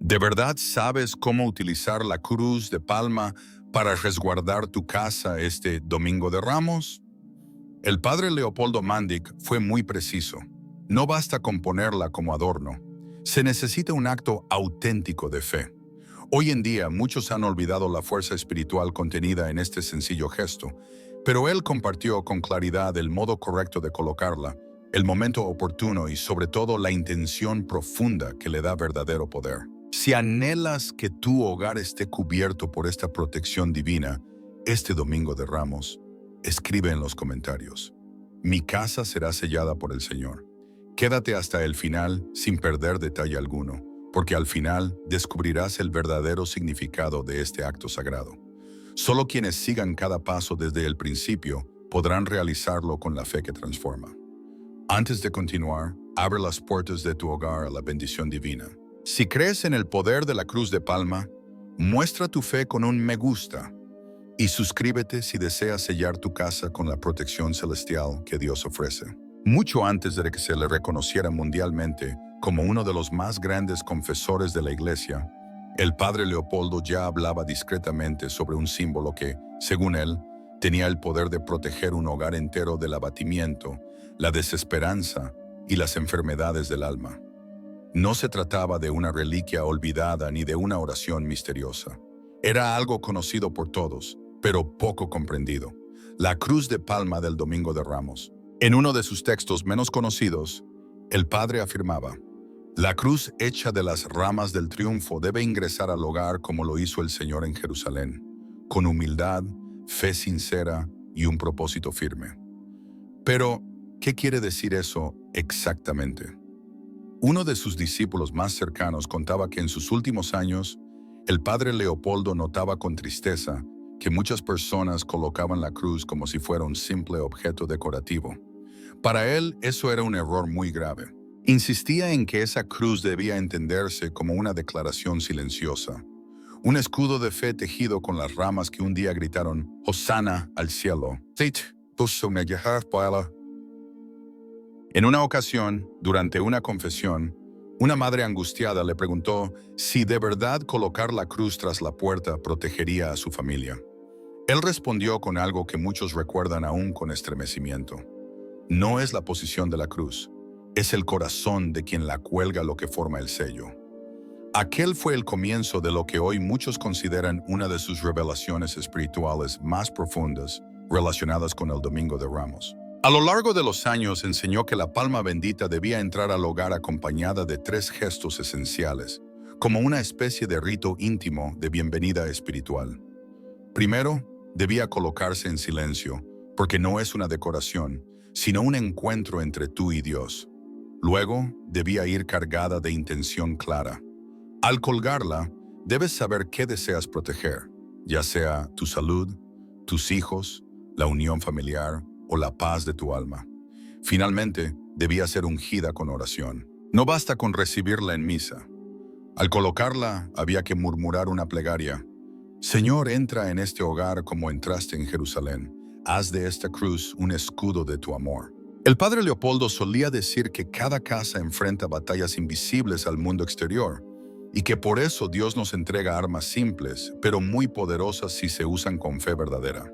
¿De verdad sabes cómo utilizar la cruz de palma para resguardar tu casa este Domingo de Ramos? El padre Leopoldo Mandic fue muy preciso. No basta con ponerla como adorno. Se necesita un acto auténtico de fe. Hoy en día muchos han olvidado la fuerza espiritual contenida en este sencillo gesto, pero él compartió con claridad el modo correcto de colocarla, el momento oportuno y sobre todo la intención profunda que le da verdadero poder. Si anhelas que tu hogar esté cubierto por esta protección divina, este Domingo de Ramos, escribe en los comentarios: mi casa será sellada por el Señor. Quédate hasta el final sin perder detalle alguno, porque al final descubrirás el verdadero significado de este acto sagrado. Solo quienes sigan cada paso desde el principio podrán realizarlo con la fe que transforma. Antes de continuar, abre las puertas de tu hogar a la bendición divina. Si crees en el poder de la cruz de palma, muestra tu fe con un me gusta y suscríbete si deseas sellar tu casa con la protección celestial que Dios ofrece. Mucho antes de que se le reconociera mundialmente como uno de los más grandes confesores de la Iglesia, el padre Leopoldo ya hablaba discretamente sobre un símbolo que, según él, tenía el poder de proteger un hogar entero del abatimiento, la desesperanza y las enfermedades del alma. No se trataba de una reliquia olvidada ni de una oración misteriosa. Era algo conocido por todos, pero poco comprendido: la cruz de palma del Domingo de Ramos. En uno de sus textos menos conocidos, el padre afirmaba: la cruz hecha de las ramas del triunfo debe ingresar al hogar como lo hizo el Señor en Jerusalén, con humildad, fe sincera y un propósito firme. Pero, ¿qué quiere decir eso exactamente? Uno de sus discípulos más cercanos contaba que en sus últimos años, el padre Leopoldo notaba con tristeza que muchas personas colocaban la cruz como si fuera un simple objeto decorativo. Para él, eso era un error muy grave. Insistía en que esa cruz debía entenderse como una declaración silenciosa, un escudo de fe tejido con las ramas que un día gritaron «Hosana al cielo». En una ocasión, durante una confesión, una madre angustiada le preguntó si de verdad colocar la cruz tras la puerta protegería a su familia. Él respondió con algo que muchos recuerdan aún con estremecimiento: no es la posición de la cruz, es el corazón de quien la cuelga lo que forma el sello. Aquel fue el comienzo de lo que hoy muchos consideran una de sus revelaciones espirituales más profundas, relacionadas con el Domingo de Ramos. A lo largo de los años enseñó que la palma bendita debía entrar al hogar acompañada de 3 gestos esenciales, como una especie de rito íntimo de bienvenida espiritual. Primero, debía colocarse en silencio, porque no es una decoración, sino un encuentro entre tú y Dios. Luego, debía ir cargada de intención clara. Al colgarla, debes saber qué deseas proteger, ya sea tu salud, tus hijos, la unión familiar o la paz de tu alma. Finalmente, debía ser ungida con oración. No basta con recibirla en misa. Al colocarla, había que murmurar una plegaria: Señor, entra en este hogar como entraste en Jerusalén. Haz de esta cruz un escudo de tu amor. El padre Leopoldo solía decir que cada casa enfrenta batallas invisibles al mundo exterior, y que por eso Dios nos entrega armas simples, pero muy poderosas si se usan con fe verdadera.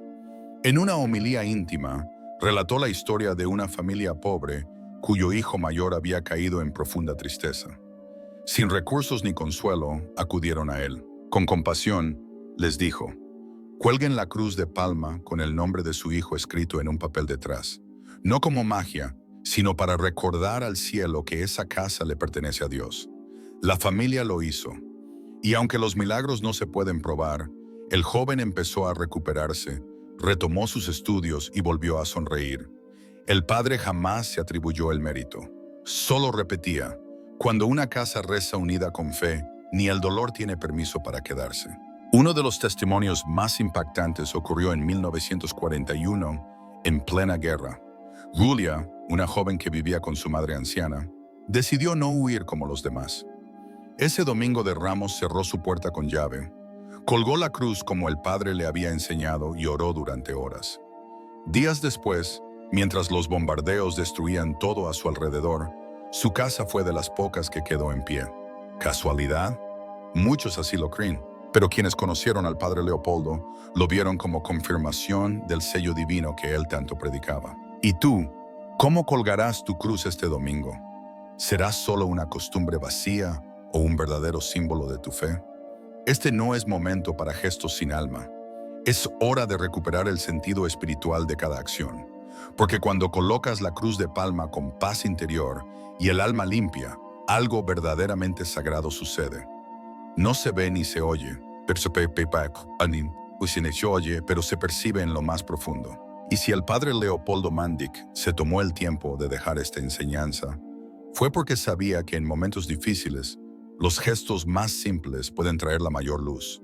En una homilía íntima, relató la historia de una familia pobre cuyo hijo mayor había caído en profunda tristeza. Sin recursos ni consuelo, acudieron a él. Con compasión, les dijo: cuelguen la cruz de palma con el nombre de su hijo escrito en un papel detrás, no como magia, sino para recordar al cielo que esa casa le pertenece a Dios. La familia lo hizo, y aunque los milagros no se pueden probar, el joven empezó a recuperarse, retomó sus estudios y volvió a sonreír. El padre jamás se atribuyó el mérito. Solo repetía: cuando una casa reza unida con fe, ni el dolor tiene permiso para quedarse. Uno de los testimonios más impactantes ocurrió en 1941, en plena guerra. Julia, una joven que vivía con su madre anciana, decidió no huir como los demás. Ese Domingo de Ramos cerró su puerta con llave, colgó la cruz como el padre le había enseñado y oró durante horas. Días después, mientras los bombardeos destruían todo a su alrededor, su casa fue de las pocas que quedó en pie. ¿Casualidad? Muchos así lo creen, pero quienes conocieron al padre Leopoldo lo vieron como confirmación del sello divino que él tanto predicaba. ¿Y tú, cómo colgarás tu cruz este domingo? ¿Será solo una costumbre vacía o un verdadero símbolo de tu fe? Este no es momento para gestos sin alma. Es hora de recuperar el sentido espiritual de cada acción, porque cuando colocas la cruz de palma con paz interior y el alma limpia, algo verdaderamente sagrado sucede. No se ve ni se oye, pero se percibe en lo más profundo. Y si el padre Leopoldo Mandic se tomó el tiempo de dejar esta enseñanza, fue porque sabía que en momentos difíciles, los gestos más simples pueden traer la mayor luz.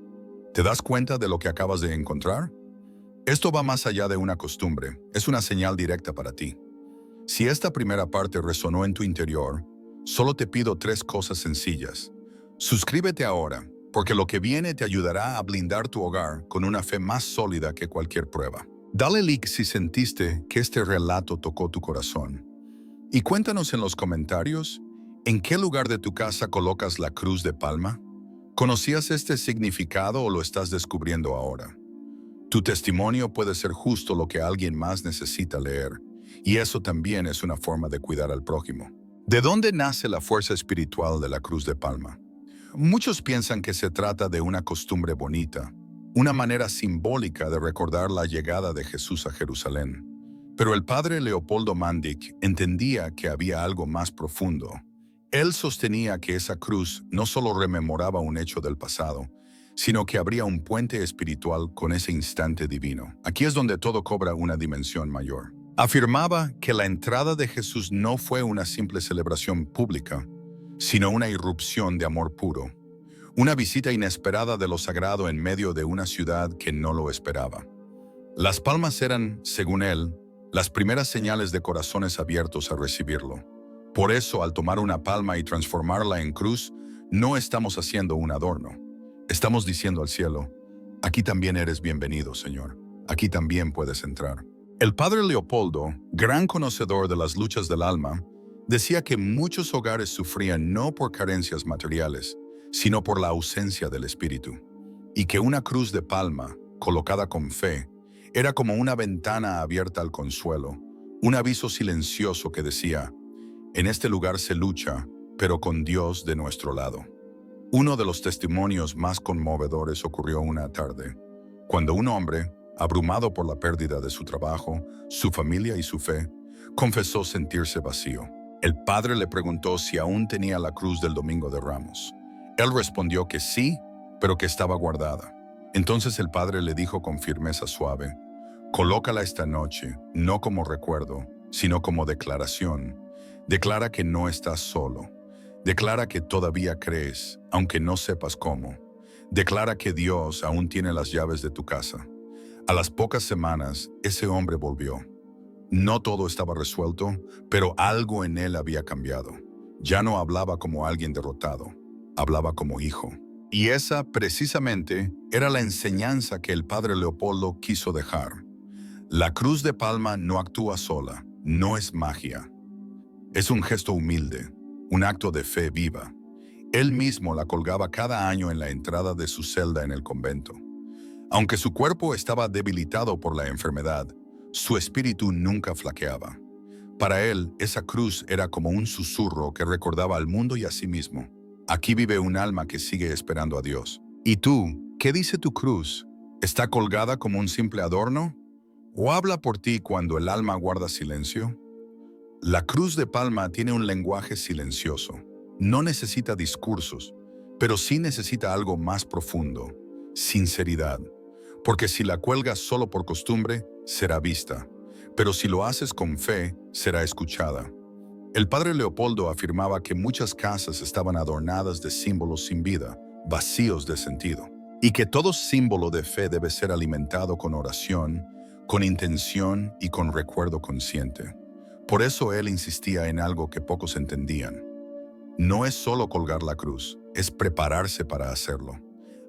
¿Te das cuenta de lo que acabas de encontrar? Esto va más allá de una costumbre, es una señal directa para ti. Si esta primera parte resonó en tu interior, solo te pido 3 cosas sencillas. Suscríbete ahora, porque lo que viene te ayudará a blindar tu hogar con una fe más sólida que cualquier prueba. Dale like si sentiste que este relato tocó tu corazón. Y cuéntanos en los comentarios, ¿en qué lugar de tu casa colocas la cruz de palma? ¿Conocías este significado o lo estás descubriendo ahora? Tu testimonio puede ser justo lo que alguien más necesita leer, y eso también es una forma de cuidar al prójimo. ¿De dónde nace la fuerza espiritual de la cruz de palma? Muchos piensan que se trata de una costumbre bonita, una manera simbólica de recordar la llegada de Jesús a Jerusalén. Pero el padre Leopoldo Mandic entendía que había algo más profundo. Él sostenía que esa cruz no solo rememoraba un hecho del pasado, sino que abría un puente espiritual con ese instante divino. Aquí es donde todo cobra una dimensión mayor. Afirmaba que la entrada de Jesús no fue una simple celebración pública, sino una irrupción de amor puro, una visita inesperada de lo sagrado en medio de una ciudad que no lo esperaba. Las palmas eran, según él, las primeras señales de corazones abiertos a recibirlo. Por eso, al tomar una palma y transformarla en cruz, no estamos haciendo un adorno. Estamos diciendo al cielo, aquí también eres bienvenido, Señor. Aquí también puedes entrar. El padre Leopoldo, gran conocedor de las luchas del alma, decía que muchos hogares sufrían no por carencias materiales, sino por la ausencia del espíritu, y que una cruz de palma, colocada con fe, era como una ventana abierta al consuelo, un aviso silencioso que decía, en este lugar se lucha, pero con Dios de nuestro lado. Uno de los testimonios más conmovedores ocurrió una tarde, cuando un hombre, abrumado por la pérdida de su trabajo, su familia y su fe, confesó sentirse vacío. El padre le preguntó si aún tenía la cruz del Domingo de Ramos. Él respondió que sí, pero que estaba guardada. Entonces el padre le dijo con firmeza suave, colócala esta noche, no como recuerdo, sino como declaración. Declara que no estás solo. Declara que todavía crees, aunque no sepas cómo. Declara que Dios aún tiene las llaves de tu casa. A las pocas semanas, ese hombre volvió. No todo estaba resuelto, pero algo en él había cambiado. Ya no hablaba como alguien derrotado, hablaba como hijo. Y esa, precisamente, era la enseñanza que el padre Leopoldo quiso dejar. La cruz de palma no actúa sola, no es magia. Es un gesto humilde, un acto de fe viva. Él mismo la colgaba cada año en la entrada de su celda en el convento. Aunque su cuerpo estaba debilitado por la enfermedad, su espíritu nunca flaqueaba. Para él, esa cruz era como un susurro que recordaba al mundo y a sí mismo. Aquí vive un alma que sigue esperando a Dios. ¿Y tú, qué dice tu cruz? ¿Está colgada como un simple adorno? ¿O habla por ti cuando el alma guarda silencio? La cruz de palma tiene un lenguaje silencioso. No necesita discursos, pero sí necesita algo más profundo, sinceridad. Porque si la cuelgas solo por costumbre, será vista. Pero si lo haces con fe, será escuchada. El padre Leopoldo afirmaba que muchas casas estaban adornadas de símbolos sin vida, vacíos de sentido. Y que todo símbolo de fe debe ser alimentado con oración, con intención y con recuerdo consciente. Por eso él insistía en algo que pocos entendían. No es solo colgar la cruz, es prepararse para hacerlo.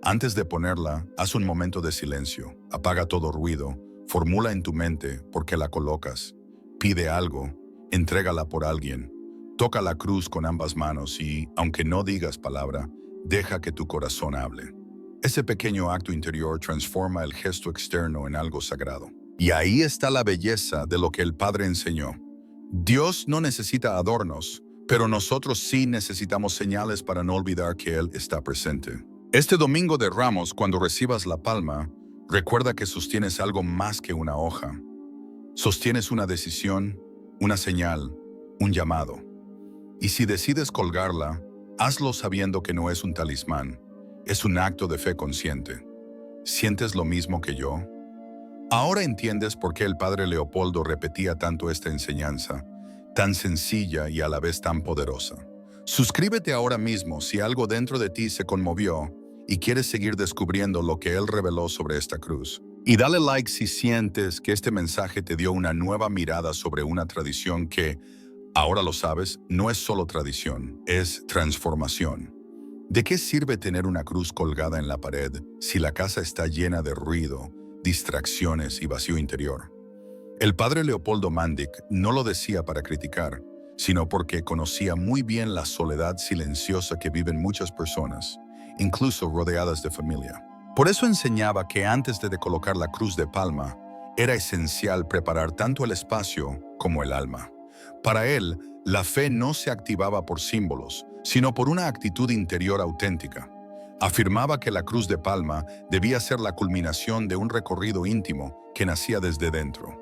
Antes de ponerla, haz un momento de silencio, apaga todo ruido, formula en tu mente por qué la colocas, pide algo, entrégala por alguien, toca la cruz con ambas manos y, aunque no digas palabra, Deja que tu corazón hable. Ese pequeño acto interior transforma el gesto externo en algo sagrado. Y ahí está la belleza de lo que el Padre enseñó. Dios no necesita adornos, pero nosotros sí necesitamos señales para no olvidar que Él está presente. Este domingo de Ramos, cuando recibas la palma, recuerda que sostienes algo más que una hoja. Sostienes una decisión, una señal, un llamado. Y si decides colgarla, hazlo sabiendo que no es un talismán, es un acto de fe consciente. ¿Sientes lo mismo que yo? Ahora entiendes por qué el padre Leopoldo repetía tanto esta enseñanza, tan sencilla y a la vez tan poderosa. Suscríbete ahora mismo si algo dentro de ti se conmovió y quieres seguir descubriendo lo que él reveló sobre esta cruz. Y dale like si sientes que este mensaje te dio una nueva mirada sobre una tradición que, ahora lo sabes, no es solo tradición, es transformación. ¿De qué sirve tener una cruz colgada en la pared si la casa está llena de ruido, distracciones y vacío interior? El padre Leopoldo Mandic no lo decía para criticar, sino porque conocía muy bien la soledad silenciosa que viven muchas personas, incluso rodeadas de familia. Por eso enseñaba que antes de colocar la cruz de palma, era esencial preparar tanto el espacio como el alma. Para él, la fe no se activaba por símbolos, sino por una actitud interior auténtica. Afirmaba que la cruz de palma debía ser la culminación de un recorrido íntimo que nacía desde dentro.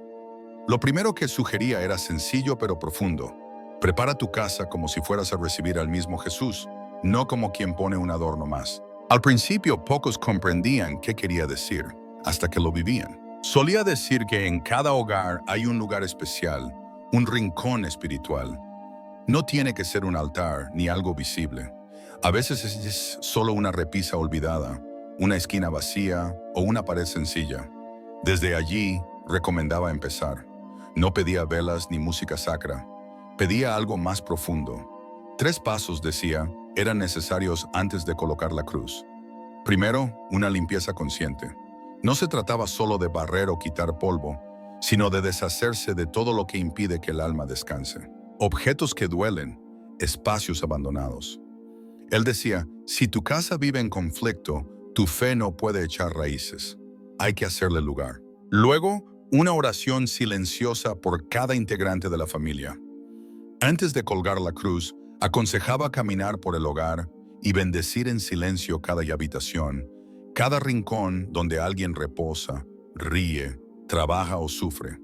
Lo primero que sugería era sencillo pero profundo. Prepara tu casa como si fueras a recibir al mismo Jesús, no como quien pone un adorno más. Al principio pocos comprendían qué quería decir, hasta que lo vivían. Solía decir que en cada hogar hay un lugar especial, un rincón espiritual. No tiene que ser un altar ni algo visible. A veces es solo una repisa olvidada, una esquina vacía o una pared sencilla. Desde allí recomendaba empezar. No pedía velas ni música sacra. Pedía algo más profundo. 3 pasos, decía, eran necesarios antes de colocar la cruz. Primero, una limpieza consciente. No se trataba solo de barrer o quitar polvo, sino de deshacerse de todo lo que impide que el alma descanse. Objetos que duelen, espacios abandonados. Él decía, si tu casa vive en conflicto, tu fe no puede echar raíces. Hay que hacerle lugar. Luego, una oración silenciosa por cada integrante de la familia. Antes de colgar la cruz, aconsejaba caminar por el hogar y bendecir en silencio cada habitación, cada rincón donde alguien reposa, ríe, trabaja o sufre.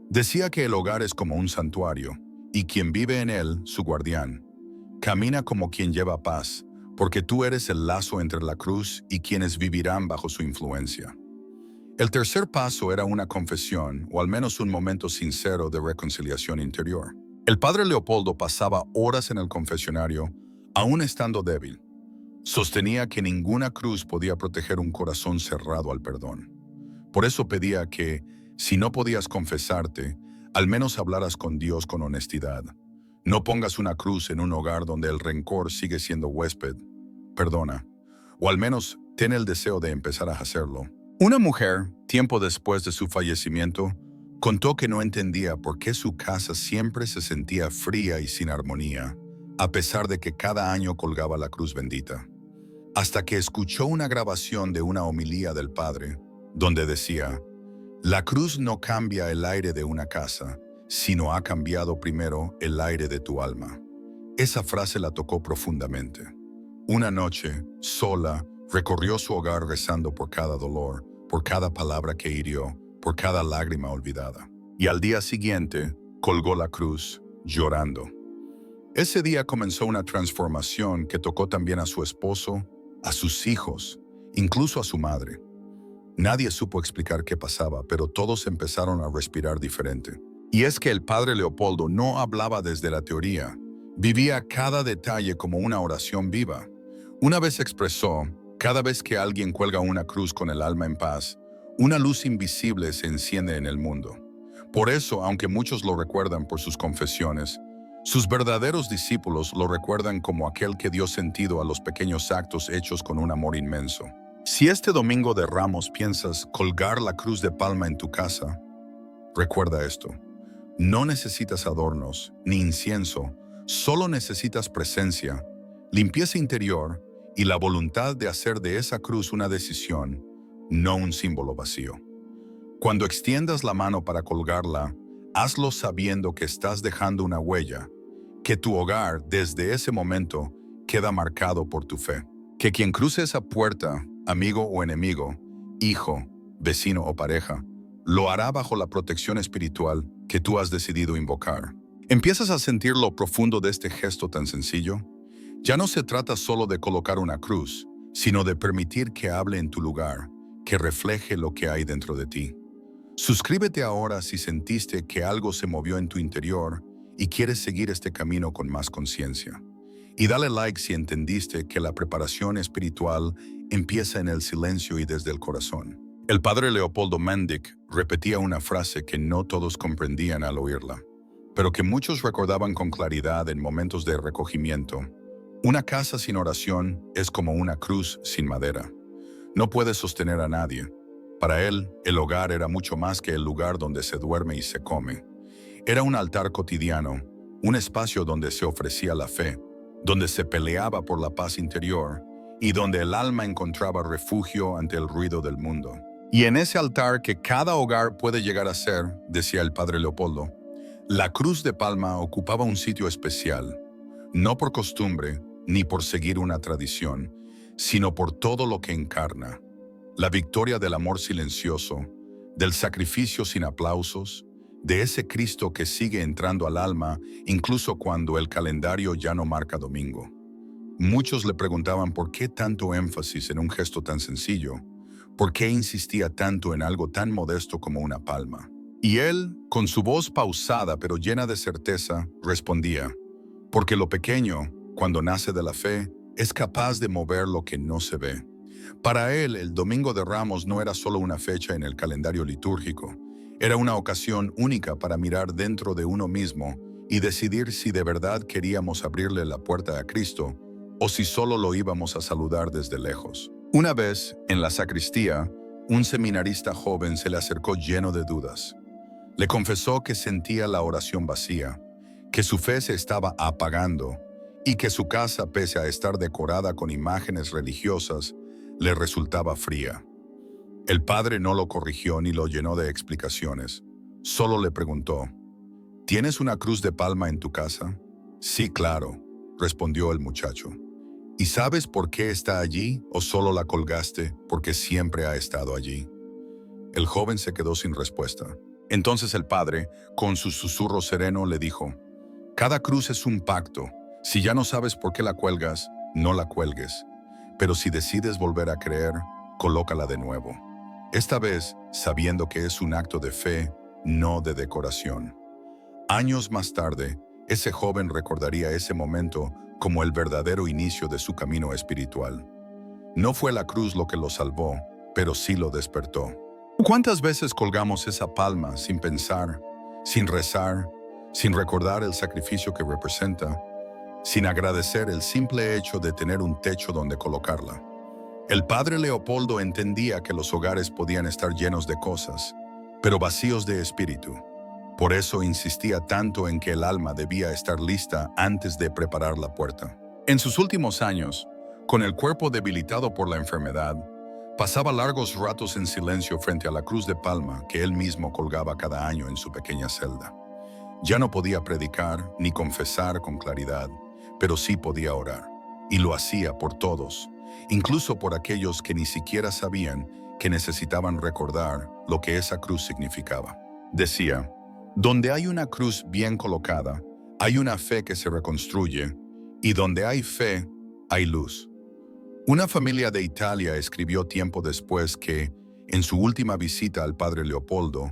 Decía que el hogar es como un santuario, y quien vive en él, su guardián. Camina como quien lleva paz, porque tú eres el lazo entre la cruz y quienes vivirán bajo su influencia. El tercer paso era una confesión, o al menos un momento sincero de reconciliación interior. El padre Leopoldo pasaba horas en el confesionario, aún estando débil. Sostenía que ninguna cruz podía proteger un corazón cerrado al perdón. Por eso pedía que, si no podías confesarte, al menos hablaras con Dios con honestidad. No pongas una cruz en un hogar donde el rencor sigue siendo huésped. Perdona. O al menos ten el deseo de empezar a hacerlo. Una mujer, tiempo después de su fallecimiento, contó que no entendía por qué su casa siempre se sentía fría y sin armonía, a pesar de que cada año colgaba la cruz bendita. Hasta que escuchó una grabación de una homilía del padre, donde decía, la cruz no cambia el aire de una casa, sino ha cambiado primero el aire de tu alma. Esa frase la tocó profundamente. Una noche, sola, recorrió su hogar rezando por cada dolor, por cada palabra que hirió, por cada lágrima olvidada. Y al día siguiente, colgó la cruz, llorando. Ese día comenzó una transformación que tocó también a su esposo, a sus hijos, incluso a su madre. Nadie supo explicar qué pasaba, pero todos empezaron a respirar diferente. Y es que el padre Leopoldo no hablaba desde la teoría, vivía cada detalle como una oración viva. Una vez expresó, cada vez que alguien cuelga una cruz con el alma en paz, una luz invisible se enciende en el mundo. Por eso, aunque muchos lo recuerdan por sus confesiones, sus verdaderos discípulos lo recuerdan como aquel que dio sentido a los pequeños actos hechos con un amor inmenso. Si este domingo de Ramos piensas colgar la cruz de palma en tu casa, recuerda esto. No necesitas adornos ni incienso, solo necesitas presencia, limpieza interior y la voluntad de hacer de esa cruz una decisión, no un símbolo vacío. Cuando extiendas la mano para colgarla, hazlo sabiendo que estás dejando una huella, que tu hogar desde ese momento queda marcado por tu fe. Que quien cruce esa puerta, amigo o enemigo, hijo, vecino o pareja, lo hará bajo la protección espiritual que tú has decidido invocar. ¿Empiezas a sentir lo profundo de este gesto tan sencillo? Ya no se trata solo de colocar una cruz, sino de permitir que hable en tu lugar, que refleje lo que hay dentro de ti. Suscríbete ahora si sentiste que algo se movió en tu interior y quieres seguir este camino con más conciencia. Y dale like si entendiste que la preparación espiritual empieza en el silencio y desde el corazón. El padre Leopoldo Mandic repetía una frase que no todos comprendían al oírla, pero que muchos recordaban con claridad en momentos de recogimiento. Una casa sin oración es como una cruz sin madera. No puede sostener a nadie. Para él, el hogar era mucho más que el lugar donde se duerme y se come. Era un altar cotidiano, un espacio donde se ofrecía la fe, donde se peleaba por la paz interior y donde el alma encontraba refugio ante el ruido del mundo. Y en ese altar que cada hogar puede llegar a ser, decía el padre Leopoldo, la cruz de palma ocupaba un sitio especial, no por costumbre ni por seguir una tradición, sino por todo lo que encarna. La victoria del amor silencioso, del sacrificio sin aplausos, de ese Cristo que sigue entrando al alma incluso cuando el calendario ya no marca domingo. Muchos le preguntaban por qué tanto énfasis en un gesto tan sencillo, por qué insistía tanto en algo tan modesto como una palma. Y él, con su voz pausada pero llena de certeza, respondía, porque lo pequeño, cuando nace de la fe, es capaz de mover lo que no se ve. Para él, el Domingo de Ramos no era solo una fecha en el calendario litúrgico, era una ocasión única para mirar dentro de uno mismo y decidir si de verdad queríamos abrirle la puerta a Cristo o si solo lo íbamos a saludar desde lejos. Una vez, en la sacristía, un seminarista joven se le acercó lleno de dudas. Le confesó que sentía la oración vacía, que su fe se estaba apagando y que su casa, pese a estar decorada con imágenes religiosas, le resultaba fría. El padre no lo corrigió ni lo llenó de explicaciones. Solo le preguntó, ¿tienes una cruz de palma en tu casa? Sí, claro, respondió el muchacho. ¿Y sabes por qué está allí o solo la colgaste porque siempre ha estado allí? El joven se quedó sin respuesta. Entonces el padre, con su susurro sereno, le dijo, cada cruz es un pacto. Si ya no sabes por qué la cuelgas, no la cuelgues. Pero si decides volver a creer, colócala de nuevo. Esta vez, sabiendo que es un acto de fe, no de decoración. Años más tarde, ese joven recordaría ese momento como el verdadero inicio de su camino espiritual. No fue la cruz lo que lo salvó, pero sí lo despertó. ¿Cuántas veces colgamos esa palma sin pensar, sin rezar, sin recordar el sacrificio que representa, sin agradecer el simple hecho de tener un techo donde colocarla? El padre Leopoldo entendía que los hogares podían estar llenos de cosas, pero vacíos de espíritu. Por eso insistía tanto en que el alma debía estar lista antes de preparar la puerta. En sus últimos años, con el cuerpo debilitado por la enfermedad, pasaba largos ratos en silencio frente a la cruz de palma que él mismo colgaba cada año en su pequeña celda. Ya no podía predicar ni confesar con claridad, pero sí podía orar, y lo hacía por todos, incluso por aquellos que ni siquiera sabían que necesitaban recordar lo que esa cruz significaba. Decía, donde hay una cruz bien colocada, hay una fe que se reconstruye, y donde hay fe, hay luz. Una familia de Italia escribió tiempo después que, en su última visita al padre Leopoldo,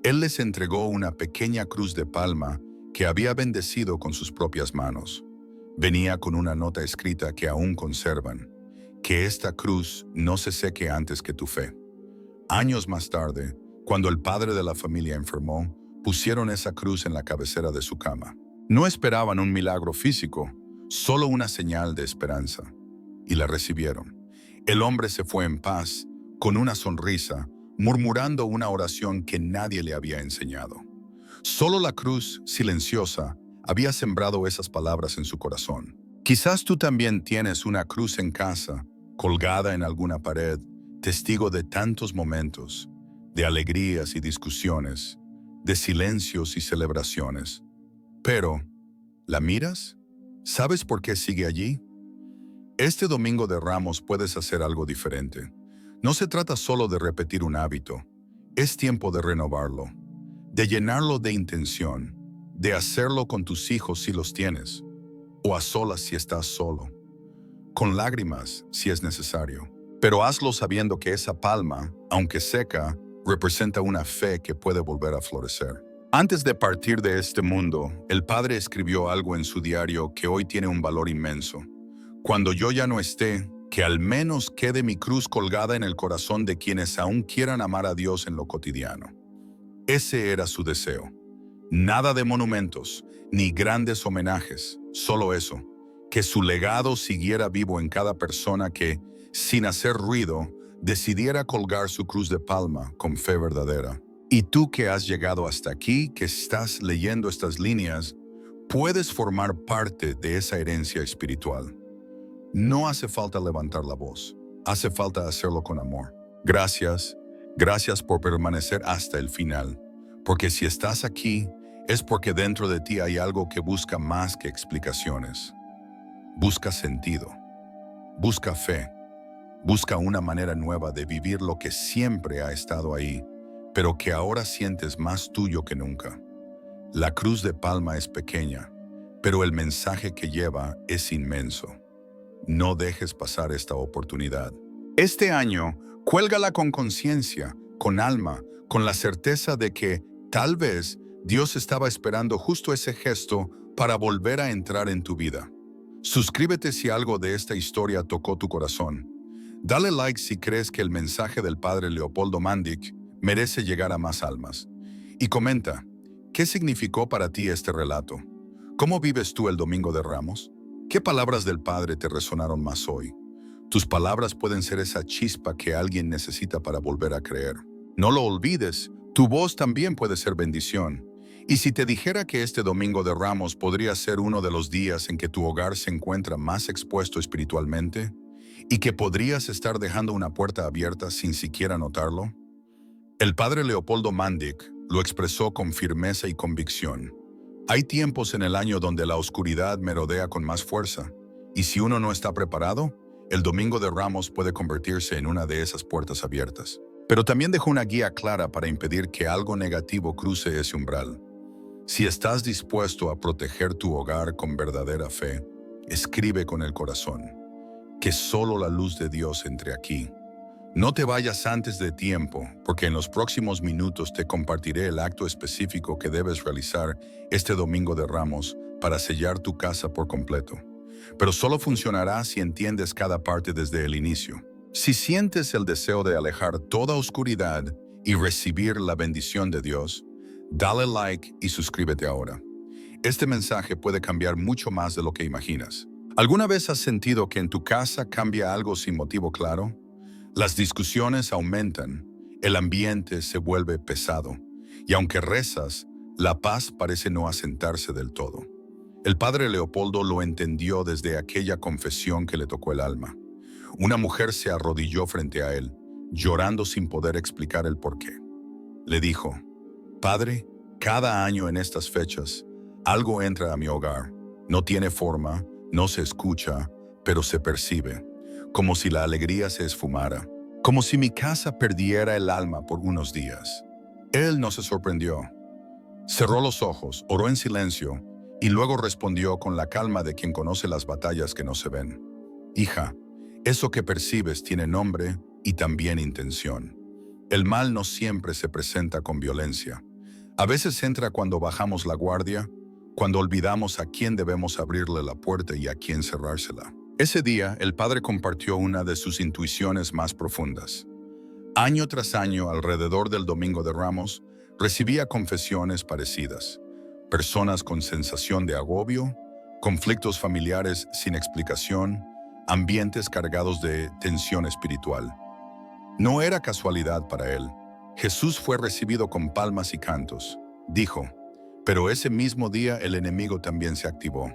él les entregó una pequeña cruz de palma que había bendecido con sus propias manos. Venía con una nota escrita que aún conservan, que esta cruz no se seque antes que tu fe. Años más tarde, cuando el padre de la familia enfermó, pusieron esa cruz en la cabecera de su cama. No esperaban un milagro físico, solo una señal de esperanza. Y la recibieron. El hombre se fue en paz, con una sonrisa, murmurando una oración que nadie le había enseñado. Solo la cruz, silenciosa, había sembrado esas palabras en su corazón. Quizás tú también tienes una cruz en casa, colgada en alguna pared, testigo de tantos momentos, de alegrías y discusiones, de silencios y celebraciones. Pero, ¿la miras? ¿Sabes por qué sigue allí? Este domingo de Ramos puedes hacer algo diferente. No se trata solo de repetir un hábito, es tiempo de renovarlo, de llenarlo de intención, de hacerlo con tus hijos si los tienes, o a solas si estás solo, con lágrimas si es necesario. Pero hazlo sabiendo que esa palma, aunque seca, representa una fe que puede volver a florecer. Antes de partir de este mundo, el Padre escribió algo en su diario que hoy tiene un valor inmenso. Cuando yo ya no esté, que al menos quede mi cruz colgada en el corazón de quienes aún quieran amar a Dios en lo cotidiano. Ese era su deseo. Nada de monumentos, ni grandes homenajes, solo eso, que su legado siguiera vivo en cada persona que, sin hacer ruido, decidiera colgar su cruz de palma con fe verdadera. Y tú que has llegado hasta aquí, que estás leyendo estas líneas, puedes formar parte de esa herencia espiritual. No hace falta levantar la voz, hace falta hacerlo con amor. Gracias por permanecer hasta el final, porque si estás aquí, es porque dentro de ti hay algo que busca más que explicaciones. Busca sentido, busca fe, busca una manera nueva de vivir lo que siempre ha estado ahí, pero que ahora sientes más tuyo que nunca. La cruz de palma es pequeña, pero el mensaje que lleva es inmenso. No dejes pasar esta oportunidad. Este año, cuélgala con conciencia, con alma, con la certeza de que, tal vez, Dios estaba esperando justo ese gesto para volver a entrar en tu vida. Suscríbete si algo de esta historia tocó tu corazón. Dale like si crees que el mensaje del Padre Leopoldo Mandic merece llegar a más almas. Y comenta, ¿qué significó para ti este relato? ¿Cómo vives tú el Domingo de Ramos? ¿Qué palabras del Padre te resonaron más hoy? Tus palabras pueden ser esa chispa que alguien necesita para volver a creer. No lo olvides, tu voz también puede ser bendición. Y si te dijera que este Domingo de Ramos podría ser uno de los días en que tu hogar se encuentra más expuesto espiritualmente, y que podrías estar dejando una puerta abierta sin siquiera notarlo? El Padre Leopoldo Mandic lo expresó con firmeza y convicción. Hay tiempos en el año donde la oscuridad merodea con más fuerza, y si uno no está preparado, el Domingo de Ramos puede convertirse en una de esas puertas abiertas. Pero también dejó una guía clara para impedir que algo negativo cruce ese umbral. Si estás dispuesto a proteger tu hogar con verdadera fe, escribe con el corazón, que solo la luz de Dios entre aquí. No te vayas antes de tiempo, porque en los próximos minutos te compartiré el acto específico que debes realizar este Domingo de Ramos para sellar tu casa por completo. Pero solo funcionará si entiendes cada parte desde el inicio. Si sientes el deseo de alejar toda oscuridad y recibir la bendición de Dios, dale like y suscríbete ahora. Este mensaje puede cambiar mucho más de lo que imaginas. ¿Alguna vez has sentido que en tu casa cambia algo sin motivo claro? Las discusiones aumentan, el ambiente se vuelve pesado, y aunque rezas, la paz parece no asentarse del todo. El Padre Leopoldo lo entendió desde aquella confesión que le tocó el alma. Una mujer se arrodilló frente a él, llorando sin poder explicar el porqué. Le dijo, «Padre, cada año en estas fechas, algo entra a mi hogar. No tiene forma, no se escucha, pero se percibe. Como si la alegría se esfumara, como si mi casa perdiera el alma por unos días». Él no se sorprendió. Cerró los ojos, oró en silencio y luego respondió con la calma de quien conoce las batallas que no se ven. «Hija, eso que percibes tiene nombre y también intención. El mal no siempre se presenta con violencia. A veces entra cuando bajamos la guardia, cuando olvidamos a quién debemos abrirle la puerta y a quién cerrársela». Ese día, el Padre compartió una de sus intuiciones más profundas. Año tras año, alrededor del Domingo de Ramos, recibía confesiones parecidas. Personas con sensación de agobio, conflictos familiares sin explicación, ambientes cargados de tensión espiritual. No era casualidad para él. Jesús fue recibido con palmas y cantos. Dijo, pero ese mismo día el enemigo también se activó.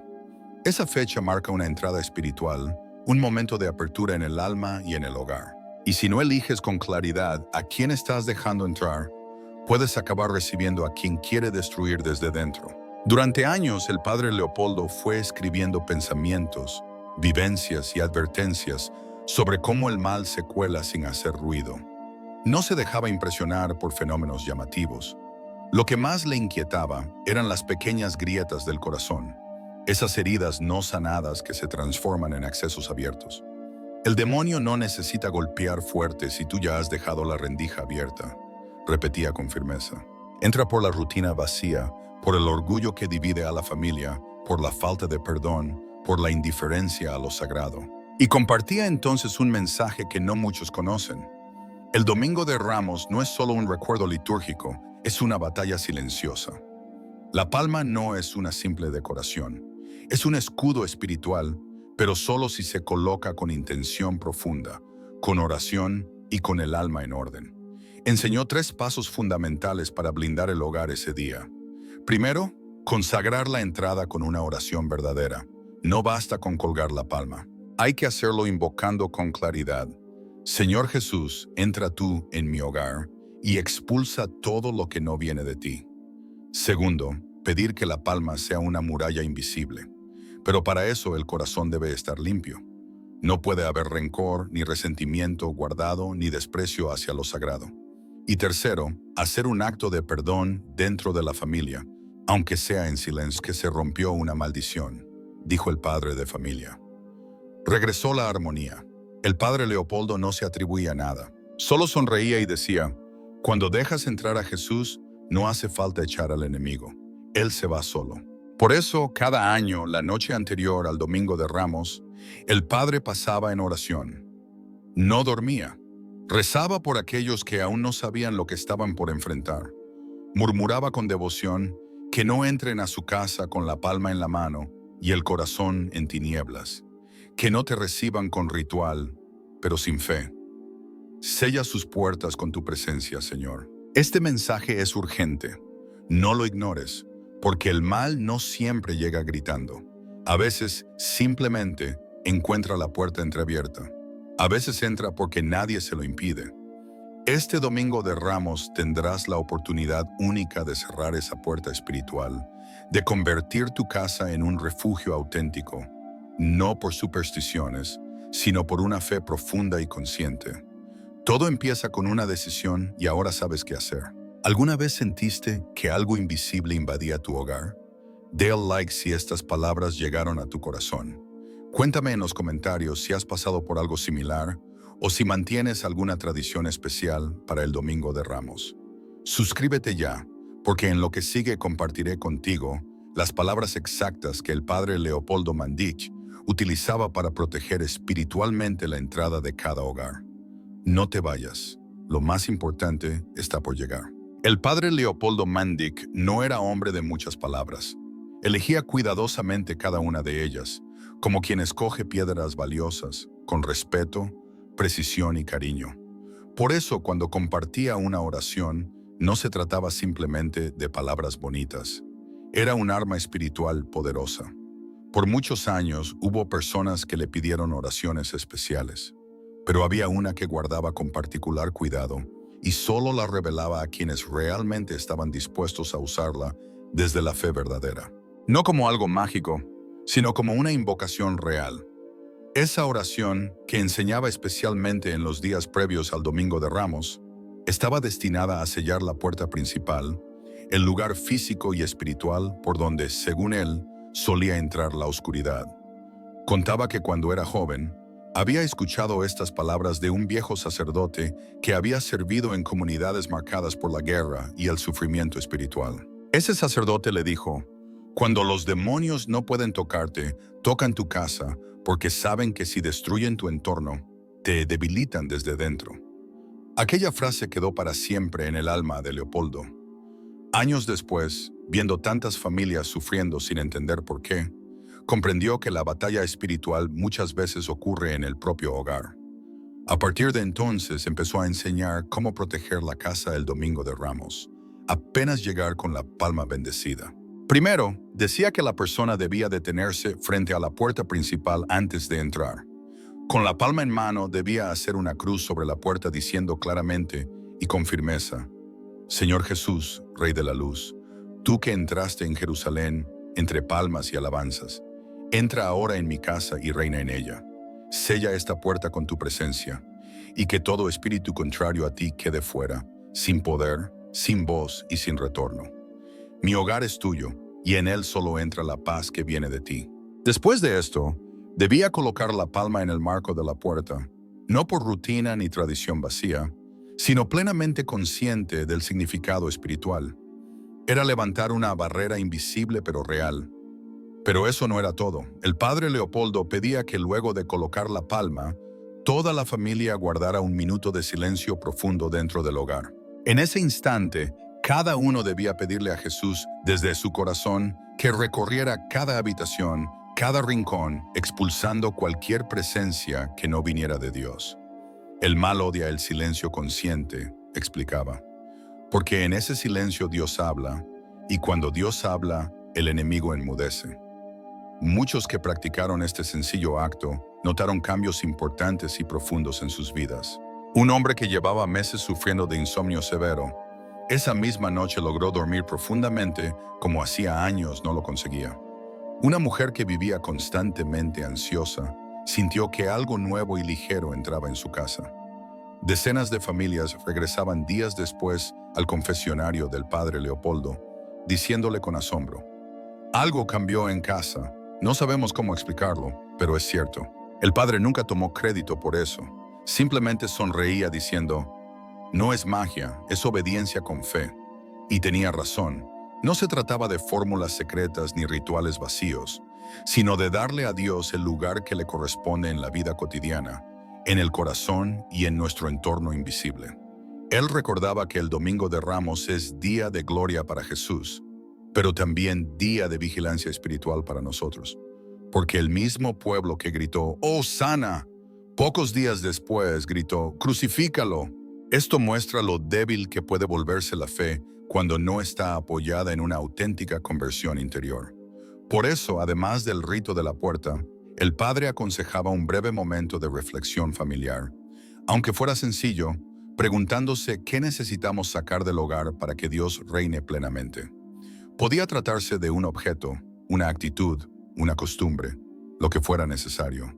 Esa fecha marca una entrada espiritual, un momento de apertura en el alma y en el hogar. Y si no eliges con claridad a quién estás dejando entrar, puedes acabar recibiendo a quien quiere destruir desde dentro. Durante años, el padre Leopoldo fue escribiendo pensamientos, vivencias y advertencias sobre cómo el mal se cuela sin hacer ruido. No se dejaba impresionar por fenómenos llamativos. Lo que más le inquietaba eran las pequeñas grietas del corazón, esas heridas no sanadas que se transforman en accesos abiertos. El demonio no necesita golpear fuerte si tú ya has dejado la rendija abierta, repetía con firmeza. Entra por la rutina vacía, por el orgullo que divide a la familia, por la falta de perdón, por la indiferencia a lo sagrado. Y compartía entonces un mensaje que no muchos conocen. El Domingo de Ramos no es solo un recuerdo litúrgico, es una batalla silenciosa. La palma no es una simple decoración, es un escudo espiritual, pero solo si se coloca con intención profunda, con oración y con el alma en orden. Enseñó 3 pasos fundamentales para blindar el hogar ese día. Primero, consagrar la entrada con una oración verdadera. No basta con colgar la palma. Hay que hacerlo invocando con claridad. Señor Jesús, entra tú en mi hogar y expulsa todo lo que no viene de ti. Segundo, pedir que la palma sea una muralla invisible. Pero para eso el corazón debe estar limpio. No puede haber rencor, ni resentimiento guardado, ni desprecio hacia lo sagrado. Y tercero, hacer un acto de perdón dentro de la familia, aunque sea en silencio. Que se rompió una maldición, dijo el padre de familia. Regresó la armonía. El padre Leopoldo no se atribuía nada. Solo sonreía y decía, cuando dejas entrar a Jesús, no hace falta echar al enemigo. Él se va solo. Por eso, cada año, la noche anterior al Domingo de Ramos, el padre pasaba en oración. No dormía. Rezaba por aquellos que aún no sabían lo que estaban por enfrentar. Murmuraba con devoción que no entren a su casa con la palma en la mano y el corazón en tinieblas. Que no te reciban con ritual, pero sin fe. Sella sus puertas con tu presencia, Señor. Este mensaje es urgente. No lo ignores, porque el mal no siempre llega gritando. A veces, simplemente, encuentra la puerta entreabierta. A veces entra porque nadie se lo impide. Este Domingo de Ramos tendrás la oportunidad única de cerrar esa puerta espiritual, de convertir tu casa en un refugio auténtico, no por supersticiones, sino por una fe profunda y consciente. Todo empieza con una decisión y ahora sabes qué hacer. ¿Alguna vez sentiste que algo invisible invadía tu hogar? Dé el like si estas palabras llegaron a tu corazón. Cuéntame en los comentarios si has pasado por algo similar o si mantienes alguna tradición especial para el Domingo de Ramos. Suscríbete ya, porque en lo que sigue compartiré contigo las palabras exactas que el padre Leopoldo Mandic utilizaba para proteger espiritualmente la entrada de cada hogar. No te vayas, lo más importante está por llegar. El padre Leopoldo Mandic no era hombre de muchas palabras. Elegía cuidadosamente cada una de ellas, como quien escoge piedras valiosas, con respeto, precisión y cariño. Por eso, cuando compartía una oración, no se trataba simplemente de palabras bonitas. Era un arma espiritual poderosa. Por muchos años hubo personas que le pidieron oraciones especiales, pero había una que guardaba con particular cuidado y solo la revelaba a quienes realmente estaban dispuestos a usarla desde la fe verdadera. No como algo mágico, sino como una invocación real. Esa oración, que enseñaba especialmente en los días previos al Domingo de Ramos, estaba destinada a sellar la puerta principal, el lugar físico y espiritual por donde, según él, solía entrar la oscuridad. Contaba que cuando era joven, había escuchado estas palabras de un viejo sacerdote que había servido en comunidades marcadas por la guerra y el sufrimiento espiritual. Ese sacerdote le dijo, cuando los demonios no pueden tocarte, tocan tu casa porque saben que si destruyen tu entorno, te debilitan desde dentro. Aquella frase quedó para siempre en el alma de Leopoldo. Años después, viendo tantas familias sufriendo sin entender por qué, comprendió que la batalla espiritual muchas veces ocurre en el propio hogar. A partir de entonces empezó a enseñar cómo proteger la casa el Domingo de Ramos, apenas llegar con la palma bendecida. Primero, decía que la persona debía detenerse frente a la puerta principal antes de entrar. Con la palma en mano debía hacer una cruz sobre la puerta diciendo claramente y con firmeza: Señor Jesús, Rey de la Luz, tú que entraste en Jerusalén entre palmas y alabanzas, entra ahora en mi casa y reina en ella. Sella esta puerta con tu presencia, y que todo espíritu contrario a ti quede fuera, sin poder, sin voz y sin retorno. Mi hogar es tuyo, y en él solo entra la paz que viene de ti. Después de esto, debía colocar la palma en el marco de la puerta, no por rutina ni tradición vacía, sino plenamente consciente del significado espiritual. Era levantar una barrera invisible pero real. Pero eso no era todo. El padre Leopoldo pedía que luego de colocar la palma, toda la familia guardara un minuto de silencio profundo dentro del hogar. En ese instante, cada uno debía pedirle a Jesús desde su corazón que recorriera cada habitación, cada rincón, expulsando cualquier presencia que no viniera de Dios. El mal odia el silencio consciente, explicaba, porque en ese silencio Dios habla, y cuando Dios habla, el enemigo enmudece. Muchos que practicaron este sencillo acto notaron cambios importantes y profundos en sus vidas. Un hombre que llevaba meses sufriendo de insomnio severo, esa misma noche logró dormir profundamente como hacía años no lo conseguía. Una mujer que vivía constantemente ansiosa sintió que algo nuevo y ligero entraba en su casa. Decenas de familias regresaban días después al confesionario del padre Leopoldo, diciéndole con asombro: algo cambió en casa. No sabemos cómo explicarlo, pero es cierto. El padre nunca tomó crédito por eso. Simplemente sonreía diciendo: no es magia, es obediencia con fe. Y tenía razón. No se trataba de fórmulas secretas ni rituales vacíos, sino de darle a Dios el lugar que le corresponde en la vida cotidiana, en el corazón y en nuestro entorno invisible. Él recordaba que el Domingo de Ramos es día de gloria para Jesús, pero también día de vigilancia espiritual para nosotros. Porque el mismo pueblo que gritó ¡Hosana!, pocos días después gritó ¡Crucifícalo! Esto muestra lo débil que puede volverse la fe cuando no está apoyada en una auténtica conversión interior. Por eso, además del rito de la puerta, el padre aconsejaba un breve momento de reflexión familiar, aunque fuera sencillo, preguntándose qué necesitamos sacar del hogar para que Dios reine plenamente. Podía tratarse de un objeto, una actitud, una costumbre, lo que fuera necesario.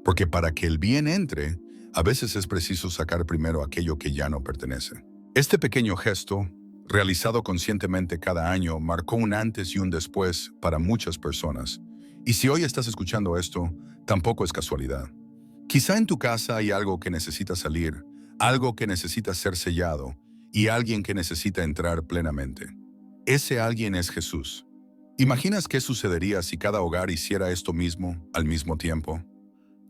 Porque para que el bien entre, a veces es preciso sacar primero aquello que ya no pertenece. Este pequeño gesto, realizado conscientemente cada año, marcó un antes y un después para muchas personas. Y si hoy estás escuchando esto, tampoco es casualidad. Quizá en tu casa hay algo que necesita salir, algo que necesita ser sellado y alguien que necesita entrar plenamente. Ese alguien es Jesús. ¿Imaginas qué sucedería si cada hogar hiciera esto mismo al mismo tiempo?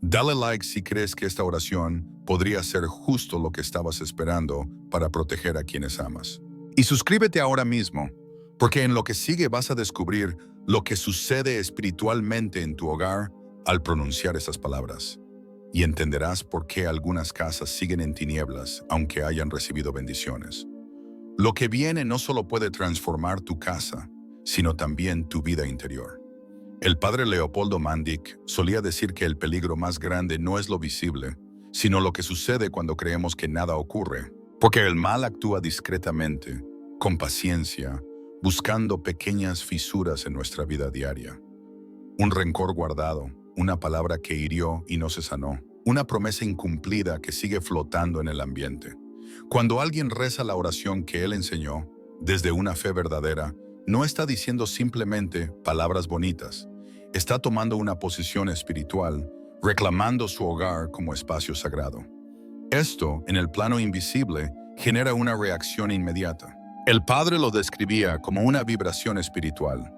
Dale like si crees que esta oración podría ser justo lo que estabas esperando para proteger a quienes amas. Y suscríbete ahora mismo, porque en lo que sigue vas a descubrir lo que sucede espiritualmente en tu hogar al pronunciar esas palabras. Y entenderás por qué algunas casas siguen en tinieblas aunque hayan recibido bendiciones. Lo que viene no solo puede transformar tu casa, sino también tu vida interior. El padre Leopoldo Mandic solía decir que el peligro más grande no es lo visible, sino lo que sucede cuando creemos que nada ocurre, porque el mal actúa discretamente, con paciencia, buscando pequeñas fisuras en nuestra vida diaria. Un rencor guardado, una palabra que hirió y no se sanó, una promesa incumplida que sigue flotando en el ambiente. Cuando alguien reza la oración que él enseñó, desde una fe verdadera, no está diciendo simplemente palabras bonitas, está tomando una posición espiritual, reclamando su hogar como espacio sagrado. Esto, en el plano invisible, genera una reacción inmediata. El padre lo describía como una vibración espiritual.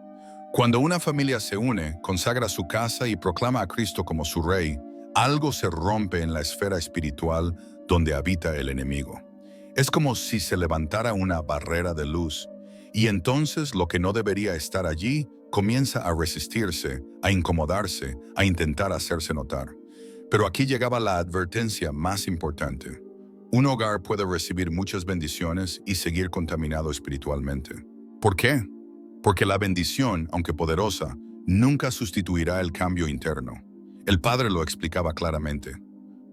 Cuando una familia se une, consagra su casa y proclama a Cristo como su rey, algo se rompe en la esfera espiritual donde habita el enemigo. Es como si se levantara una barrera de luz, y entonces lo que no debería estar allí comienza a resistirse, a incomodarse, a intentar hacerse notar. Pero aquí llegaba la advertencia más importante. Un hogar puede recibir muchas bendiciones y seguir contaminado espiritualmente. ¿Por qué? Porque la bendición, aunque poderosa, nunca sustituirá el cambio interno. El padre lo explicaba claramente.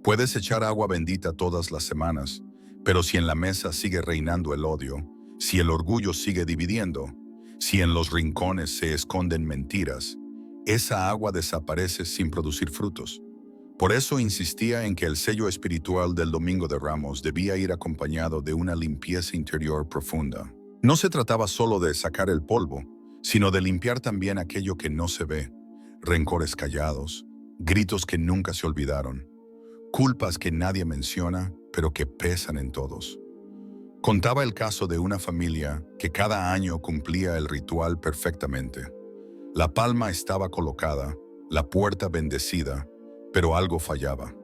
Puedes echar agua bendita todas las semanas, pero si en la mesa sigue reinando el odio, si el orgullo sigue dividiendo, si en los rincones se esconden mentiras, esa agua desaparece sin producir frutos. Por eso insistía en que el sello espiritual del Domingo de Ramos debía ir acompañado de una limpieza interior profunda. No se trataba solo de sacar el polvo, sino de limpiar también aquello que no se ve, rencores callados, gritos que nunca se olvidaron, culpas que nadie menciona, pero que pesan en todos. Contaba el caso de una familia que cada año cumplía el ritual perfectamente. La palma estaba colocada, la puerta bendecida, pero algo fallaba.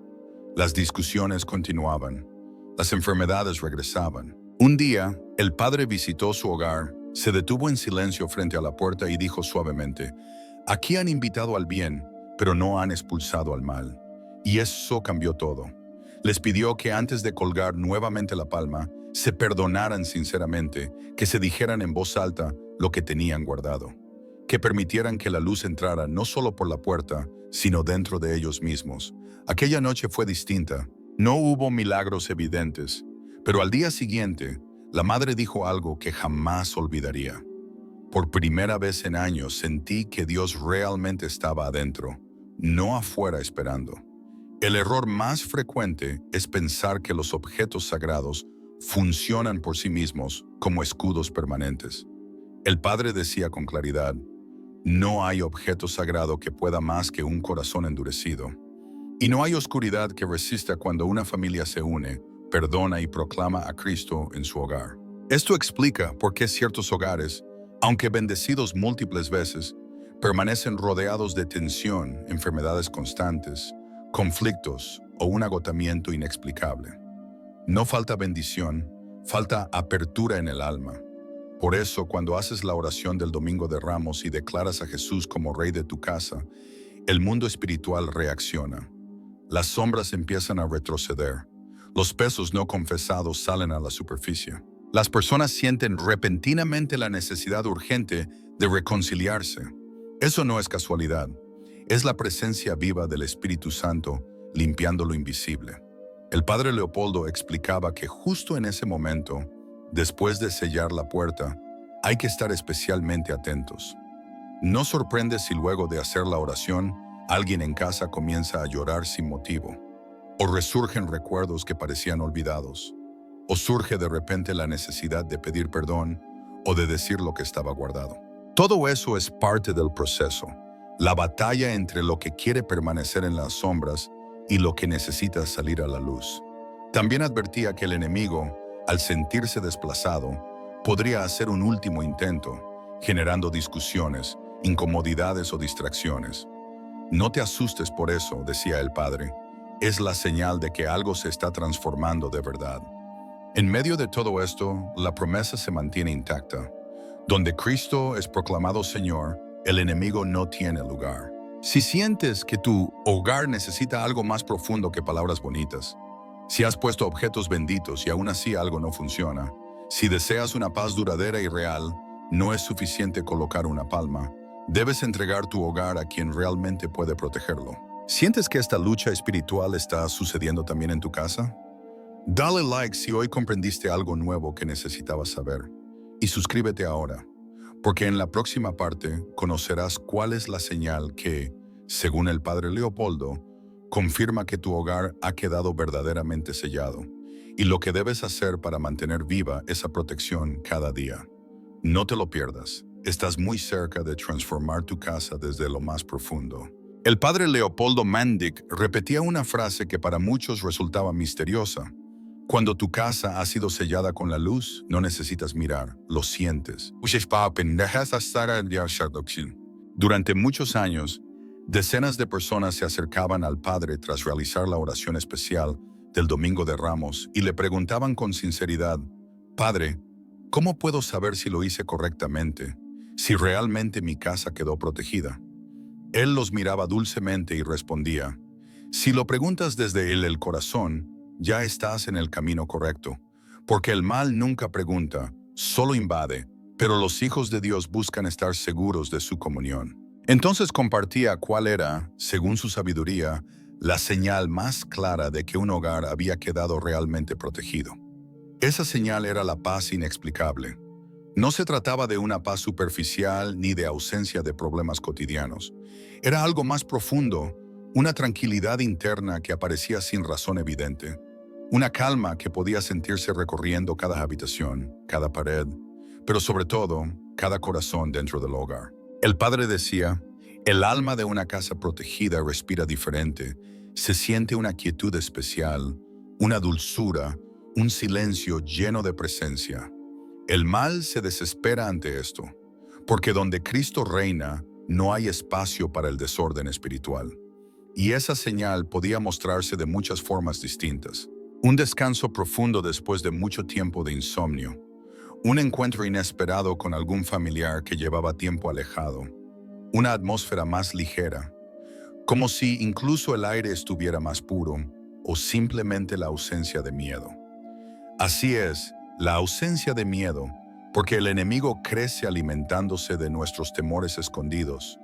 Las discusiones continuaban, las enfermedades regresaban. Un día, el padre visitó su hogar, se detuvo en silencio frente a la puerta y dijo suavemente: «Aquí han invitado al bien, pero no han expulsado al mal». Y eso cambió todo. Les pidió que antes de colgar nuevamente la palma, se perdonaran sinceramente, que se dijeran en voz alta lo que tenían guardado, que permitieran que la luz entrara no solo por la puerta, sino dentro de ellos mismos. Aquella noche fue distinta. No hubo milagros evidentes, pero al día siguiente, la madre dijo algo que jamás olvidaría. Por primera vez en años sentí que Dios realmente estaba adentro, no afuera esperando. El error más frecuente es pensar que los objetos sagrados funcionan por sí mismos como escudos permanentes. El padre decía con claridad: no hay objeto sagrado que pueda más que un corazón endurecido. Y no hay oscuridad que resista cuando una familia se une, perdona y proclama a Cristo en su hogar. Esto explica por qué ciertos hogares, aunque bendecidos múltiples veces, permanecen rodeados de tensión, enfermedades constantes, conflictos o un agotamiento inexplicable. No falta bendición, falta apertura en el alma. Por eso, cuando haces la oración del Domingo de Ramos y declaras a Jesús como Rey de tu casa, el mundo espiritual reacciona. Las sombras empiezan a retroceder. Los pesos no confesados salen a la superficie. Las personas sienten repentinamente la necesidad urgente de reconciliarse. Eso no es casualidad. Es la presencia viva del Espíritu Santo limpiando lo invisible. El padre Leopoldo explicaba que justo en ese momento, después de sellar la puerta, hay que estar especialmente atentos. No sorprende si luego de hacer la oración, alguien en casa comienza a llorar sin motivo, o resurgen recuerdos que parecían olvidados, o surge de repente la necesidad de pedir perdón o de decir lo que estaba guardado. Todo eso es parte del proceso, la batalla entre lo que quiere permanecer en las sombras y lo que necesita salir a la luz. También advertía que el enemigo, al sentirse desplazado, podría hacer un último intento, generando discusiones, incomodidades o distracciones. No te asustes por eso, decía el padre. Es la señal de que algo se está transformando de verdad. En medio de todo esto, la promesa se mantiene intacta. Donde Cristo es proclamado Señor, el enemigo no tiene lugar. Si sientes que tu hogar necesita algo más profundo que palabras bonitas, si has puesto objetos benditos y aún así algo no funciona, si deseas una paz duradera y real, no es suficiente colocar una palma. Debes entregar tu hogar a quien realmente puede protegerlo. ¿Sientes que esta lucha espiritual está sucediendo también en tu casa? Dale like si hoy comprendiste algo nuevo que necesitabas saber. Y suscríbete ahora, porque en la próxima parte conocerás cuál es la señal que, según el padre Leopoldo, confirma que tu hogar ha quedado verdaderamente sellado y lo que debes hacer para mantener viva esa protección cada día. No te lo pierdas, estás muy cerca de transformar tu casa desde lo más profundo. El padre Leopoldo Mandic repetía una frase que para muchos resultaba misteriosa. Cuando tu casa ha sido sellada con la luz, no necesitas mirar, lo sientes. Durante muchos años, decenas de personas se acercaban al padre tras realizar la oración especial del Domingo de Ramos y le preguntaban con sinceridad: «Padre, ¿cómo puedo saber si lo hice correctamente, si realmente mi casa quedó protegida?». Él los miraba dulcemente y respondía: «Si lo preguntas desde el corazón, ya estás en el camino correcto, porque el mal nunca pregunta, solo invade, pero los hijos de Dios buscan estar seguros de su comunión. Entonces compartía cuál era, según su sabiduría, la señal más clara de que un hogar había quedado realmente protegido. Esa señal era la paz inexplicable. No se trataba de una paz superficial ni de ausencia de problemas cotidianos. Era algo más profundo, una tranquilidad interna que aparecía sin razón evidente, una calma que podía sentirse recorriendo cada habitación, cada pared, pero sobre todo, cada corazón dentro del hogar. El padre decía, el alma de una casa protegida respira diferente, se siente una quietud especial, una dulzura, un silencio lleno de presencia. El mal se desespera ante esto, porque donde Cristo reina, no hay espacio para el desorden espiritual. Y esa señal podía mostrarse de muchas formas distintas. Un descanso profundo después de mucho tiempo de insomnio, un encuentro inesperado con algún familiar que llevaba tiempo alejado, una atmósfera más ligera, como si incluso el aire estuviera más puro o simplemente la ausencia de miedo. Así es, la ausencia de miedo, porque el enemigo crece alimentándose de nuestros temores escondidos.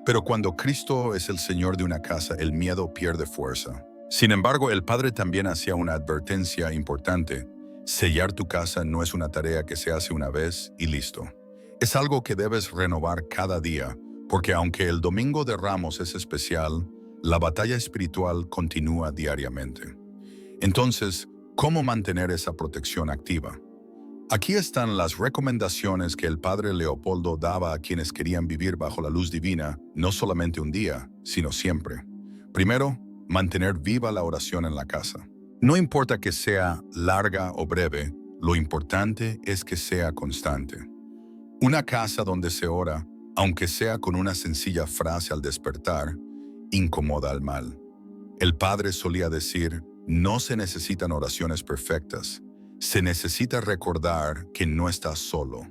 Pero cuando Cristo es el Señor de una casa, el miedo pierde fuerza. Sin embargo, el Padre también hacía una advertencia importante. Sellar tu casa no es una tarea que se hace una vez y listo. Es algo que debes renovar cada día, porque aunque el Domingo de Ramos es especial, la batalla espiritual continúa diariamente. Entonces, ¿cómo mantener esa protección activa? Aquí están las recomendaciones que el padre Leopoldo daba a quienes querían vivir bajo la luz divina, no solamente un día, sino siempre. Primero, mantener viva la oración en la casa. No importa que sea larga o breve, lo importante es que sea constante. Una casa donde se ora, aunque sea con una sencilla frase al despertar, incomoda al mal. El padre solía decir, no se necesitan oraciones perfectas, se necesita recordar que no estás solo.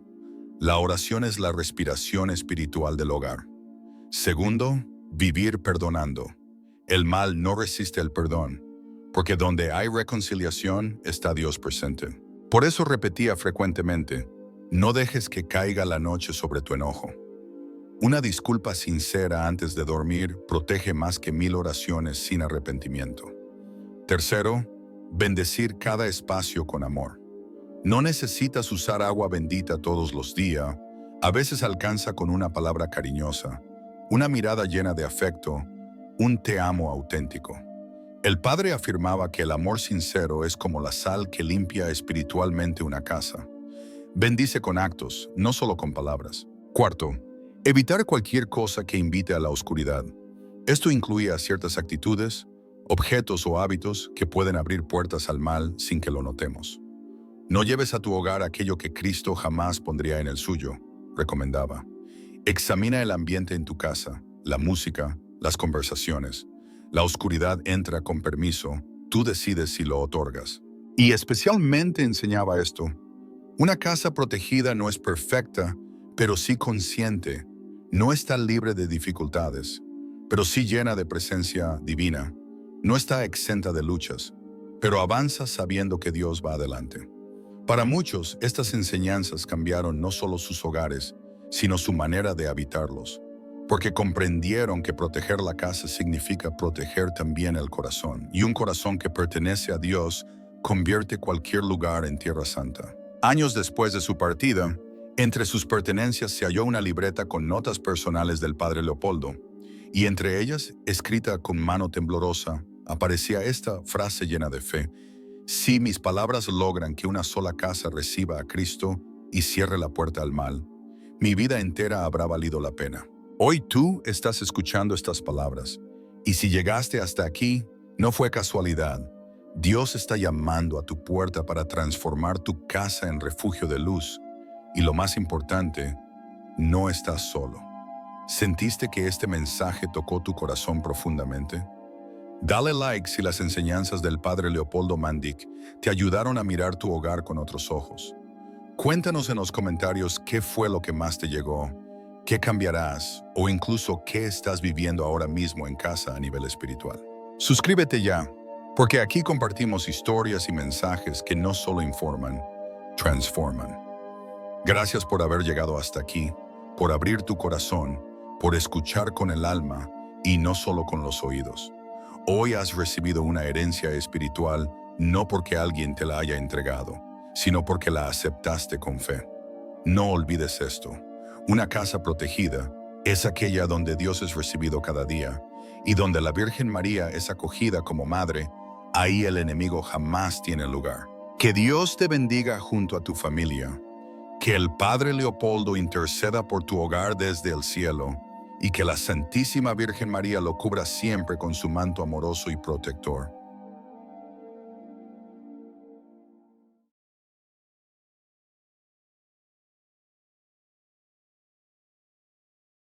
La oración es la respiración espiritual del hogar. Segundo, vivir perdonando. El mal no resiste el perdón, porque donde hay reconciliación está Dios presente. Por eso repetía frecuentemente, no dejes que caiga la noche sobre tu enojo. Una disculpa sincera antes de dormir protege más que 1000 oraciones sin arrepentimiento. Tercero, bendecir cada espacio con amor. No necesitas usar agua bendita todos los días, a veces alcanza con una palabra cariñosa, una mirada llena de afecto, un te amo auténtico. El padre afirmaba que el amor sincero es como la sal que limpia espiritualmente una casa. Bendice con actos, no solo con palabras. Cuarto, evitar cualquier cosa que invite a la oscuridad. Esto incluye a ciertas actitudes, objetos o hábitos que pueden abrir puertas al mal sin que lo notemos. No lleves a tu hogar aquello que Cristo jamás pondría en el suyo, recomendaba. Examina el ambiente en tu casa, la música, las conversaciones. La oscuridad entra con permiso, tú decides si lo otorgas. Y especialmente enseñaba esto. Una casa protegida no es perfecta, pero sí consciente. No está libre de dificultades, pero sí llena de presencia divina. No está exenta de luchas, pero avanza sabiendo que Dios va adelante. Para muchos, estas enseñanzas cambiaron no solo sus hogares, sino su manera de habitarlos, porque comprendieron que proteger la casa significa proteger también el corazón, y un corazón que pertenece a Dios convierte cualquier lugar en tierra santa. Años después de su partida, entre sus pertenencias se halló una libreta con notas personales del padre Leopoldo, y entre ellas, escrita con mano temblorosa, aparecía esta frase llena de fe: si mis palabras logran que una sola casa reciba a Cristo y cierre la puerta al mal, mi vida entera habrá valido la pena. Hoy tú estás escuchando estas palabras, y si llegaste hasta aquí, no fue casualidad. Dios está llamando a tu puerta para transformar tu casa en refugio de luz, y lo más importante, no estás solo. ¿Sentiste que este mensaje tocó tu corazón profundamente? Dale like si las enseñanzas del padre Leopoldo Mandic te ayudaron a mirar tu hogar con otros ojos. Cuéntanos en los comentarios qué fue lo que más te llegó, qué cambiarás o incluso qué estás viviendo ahora mismo en casa a nivel espiritual. Suscríbete ya, porque aquí compartimos historias y mensajes que no solo informan, transforman. Gracias por haber llegado hasta aquí, por abrir tu corazón, por escuchar con el alma y no solo con los oídos. Hoy has recibido una herencia espiritual no porque alguien te la haya entregado, sino porque la aceptaste con fe. No olvides esto. Una casa protegida es aquella donde Dios es recibido cada día y donde la Virgen María es acogida como madre. Ahí el enemigo jamás tiene lugar. Que Dios te bendiga junto a tu familia. Que el Padre Leopoldo interceda por tu hogar desde el cielo y que la Santísima Virgen María lo cubra siempre con su manto amoroso y protector.